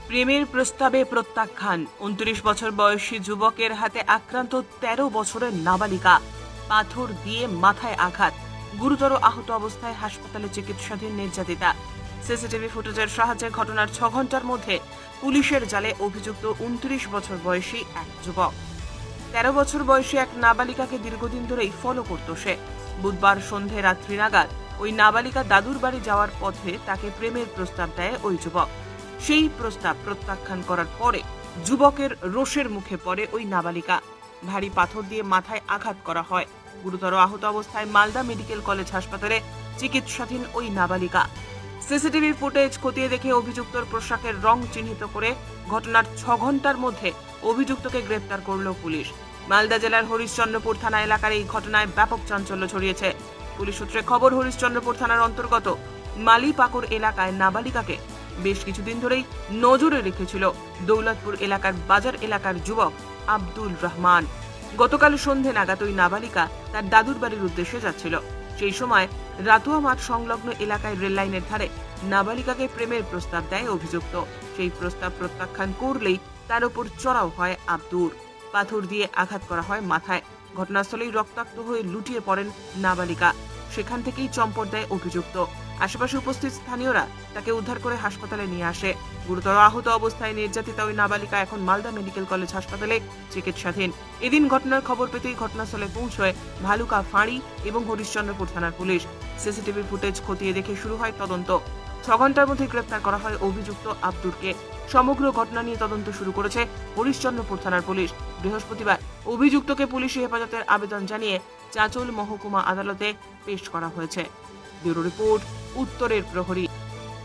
প্রেমের প্রস্তাবে প্রত্যাখ্যান। 29 বছর বয়সী যুবকের হাতে আক্রান্ত 13 বছরের নাবালিকা। পাথর দিয়ে মাথায় আঘাত, গুরুতর আহত অবস্থায় হাসপাতালে চিকিৎসাধীন নির্যাতিতা। সিসিটিভি ফুটেজের সাহায্যে ঘটনার 6 ঘন্টার মধ্যে পুলিশের জালে অভিযুক্ত 29 বছর বয়সী এক যুবক। 13 বছর বয়সী এক নাবালিকাকে দীর্ঘদিন ধরেই ফলো করত সে। বুধবার সন্ধে রাত্রি নাগাদ ওই নাবালিকা দাদুর বাড়ি যাওয়ার পথে তাকে প্রেমের প্রস্তাব দেয় ওই যুবক। সেই প্রস্তাব প্রত্যাখ্যান করার পরে যুবকের রোষের মুখে পড়ে ওই নাবালিকা। ভারী পাথর দিয়ে মাথায় আঘাত করা হয়। গুরুতর আহত অবস্থায় মালদা মেডিকেল কলেজ হাসপাতালে চিকিৎসাধীন ওই নাবালিকা। সিসিটিভি ফুটেজ খতিয়ে দেখে অভিযুক্তর পোশাকের রং চিহ্নিত করে ঘটনার 6 ঘন্টার মধ্যে অভিযুক্তকে গ্রেপ্তার করল পুলিশ। মালদা জেলার হরিশ্চন্দ্রপুর থানা এলাকার এই ঘটনায় ব্যাপক চাঞ্চল্য ছড়িয়েছে। পুলিশ সূত্রে খবর, হরিশ্চন্দ্রপুর থানার অন্তর্গত মালিপাকর এলাকায় নাবালিকাকে বেশ কিছুদিন ধরেই নজরে রেখেছিল দৌলতপুর এলাকার বাজার এলাকার যুবক আব্দুল রহমান। গতকাল সন্ধে নাগাদ ওই নাবালিকা তার দাদুর বাড়ির উদ্দেশ্যে যাচ্ছিল। সেই সময় রাতুয়া মাঠ সংলগ্ন এলাকায় রেললাইনের ধারে নাবালিকাকে প্রেমের প্রস্তাব দেয় অভিযুক্ত। সেই প্রস্তাব প্রত্যাখ্যান করলেই তার উপর চড়াও হয় আব্দুর। পাথর দিয়ে আঘাত করা হয় মাথায়। ঘটনাস্থলেই রক্তাক্ত হয়ে লুটিয়ে পড়েন নাবালিকা। সেখান থেকেই চম্পট দেয় অভিযুক্ত। আশেপাশে উপস্থিত স্থানীয়রা তাকে উদ্ধার করে হাসপাতালে নিয়ে আসে। গুরুতর আহত অবস্থায় নির্যাতিতা ওই নাবালিকা এখন মালদা মেডিকেল কলেজ হাসপাতালে চিকিৎসাধীন। এদিন ঘটনার খবর পেতেই ঘটনাস্থলে পৌঁছয় ভালুকা ফাঁড়ি এবং হরিশ্চন্দ্রপুর থানার পুলিশ। সিসিটিভি ফুটেজ খতিয়ে দেখে শুরু হয় তদন্ত। 6 ঘন্টার মধ্যে গ্রেপ্তার করা হয় অভিযুক্ত আব্দুরকে। সমগ্র ঘটনা নিয়ে তদন্ত শুরু করেছে হরিশ্চন্দ্রপুর থানার পুলিশ। বৃহস্পতিবার অভিযুক্তকে পুলিশি হেফাজতের আবেদন জানিয়ে চাঁচল মহকুমা আদালতে পেশ করা হয়েছে। ব্যুরো রিপোর্ট, উত্তরের প্রহরী।